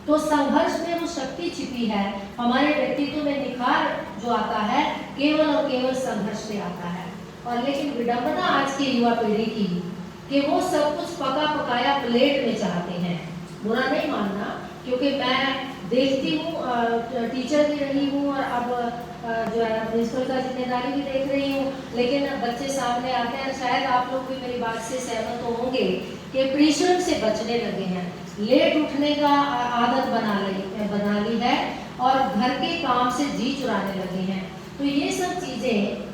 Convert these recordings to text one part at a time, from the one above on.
तो संघर्ष में वो शक्ति छिपी है। हमारे व्यक्तित्व में निखार जो आता है केवल और केवल संघर्ष से आता है। और लेकिन विडंबना आज की युवा पीढ़ी की कि वो सब कुछ पका पकाया प्लेट में चाहते हैं। बुरा नहीं मानना, क्योंकि मैं देखती हूँ, टीचर भी रही हूँ और अब जो है प्रिंसिपल का जिम्मेदारी भी देख रही हूँ। लेकिन बच्चे सामने आते हैं, शायद आप लोग भी मेरी बात से सहमत तो होंगे कि परिश्रम से बचने लगे हैं, लेट उठने का आदत बना ली है और घर के काम से जी चुराने लगे हैं। तो ये सब चीज़ें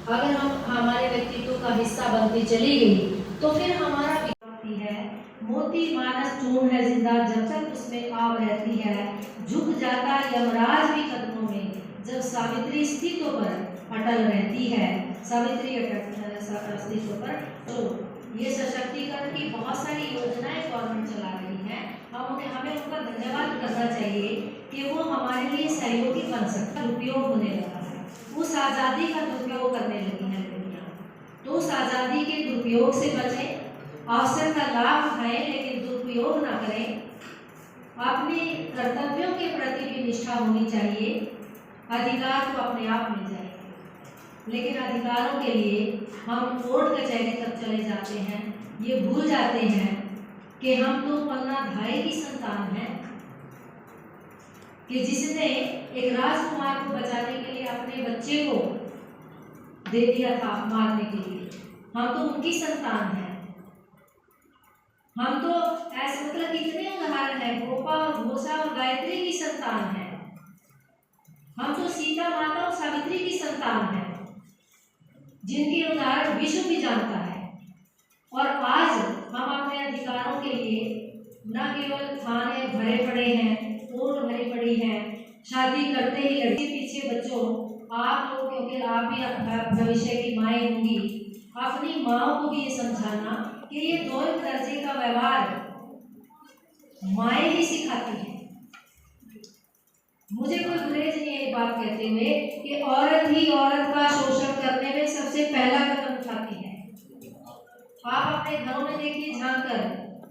अगर हम हमारे व्यक्तित्व का हिस्सा बनती चली गई तो फिर हमारा विकास है। मोती मानस चूर्ण है जिंदा जब तक उसमें आग रहती है, झुक जाता यमराज भी कदमों में जब सावित्री स्थितियों पर अटल रहती है। सावित्री अस्तित्व पर तो ये सशक्तिकरण की बहुत सारी योजनाएं गवर्नमेंट चला रही है। हमें उनका धन्यवाद करना चाहिए कि वो हमारे लिए सहयोगी बन सकता। उपयोग होने लगा है, उस आज़ादी का दुरुपयोग करने लगी है दुनिया। तो उस आज़ादी के दुरुपयोग से बचें, अवसर का लाभ उठाएं लेकिन दुरुपयोग ना करें। अपने कर्तव्यों के प्रति भी निष्ठा होनी चाहिए। अधिकार तो अपने आप मिल जाएंगे, लेकिन अधिकारों के लिए हम कोर्ट कचहरी तक चले जाते हैं। ये भूल जाते हैं कि हम तो पन्ना धाय की संतान हैं, कि जिसने एक राजकुमार को बचाने के लिए अपने बच्चे को दे दिया था मारने के लिए। हम तो उनकी संतान हैं। हम तो ऐसे मतलब कितने उदाहरण हैं, गोपा और घोषा और गायत्री की संतान हैं। हम तो सीता माता और सावित्री की संतान हैं, जिनके उदाहरण विश्व भी जानता है। और आज हम अपने अधिकारों के लिए न केवल थाने भरे पड़े हैं, कोर्ट भरी पड़ी है, शादी करते ही लड़की पीछे बच्चों, आप लोग क्योंकि आप भी भविष्य की माएँ होंगी, अपनी माँओं को भी ये समझाना कि ये दो दर्जे का व्यवहार माएँ ही सिखाती हैं। मुझे कोई गुरेज नहीं है बात कहते हुए कि औरत ही औरत का शोषण करने में सबसे पहला कदम उठाती है। आप अपने घरों में देखिए झांक कर,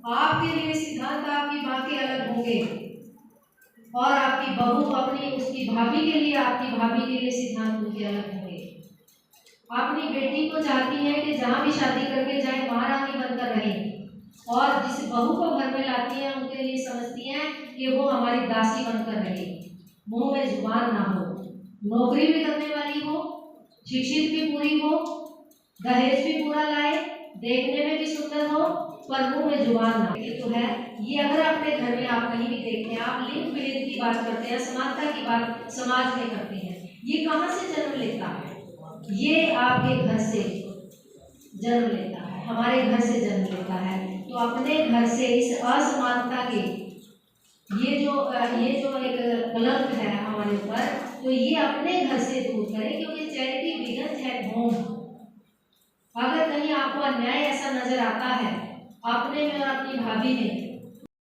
आपके लिए सिद्धांत आपकी माँ के अलग होंगे और आपकी बहू अपनी उसकी भाभी के लिए, आपकी भाभी के लिए सिद्धांत उनके अलग होंगे। अपनी बेटी को चाहती है कि जहाँ भी शादी करके जाए महारानी बनकर रहे, और जिस बहू को घर में लाती हैं उनके लिए समझती हैं कि वो हमारी दासी बनकर रहे, मुंह में जुबान ना हो, नौकरी भी करने वाली हो, शिक्षित भी पूरी हो, दहेज भी पूरा लाए, देखने में भी सुंदर हो, पर मुंह में जुबान ना। ये तो है, ये अगर अपने घर में आप कहीं भी देखते हैं, आप लिंग विलिंग की बात करते हैं, समानता की बात समाज में करते हैं, ये कहाँ से जन्म लेता है? ये आपके घर से जन्म लेता है, हमारे घर से जन्म लेता है। तो अपने घर से इस असमानता के ये जो एक कलंक है हमारे ऊपर, तो ये अपने घर से दूर करें, क्योंकि चैरिटी बिगिंस एट होम। अगर कहीं आपको अन्याय ऐसा नजर आता है अपने में और अपनी भाभी में,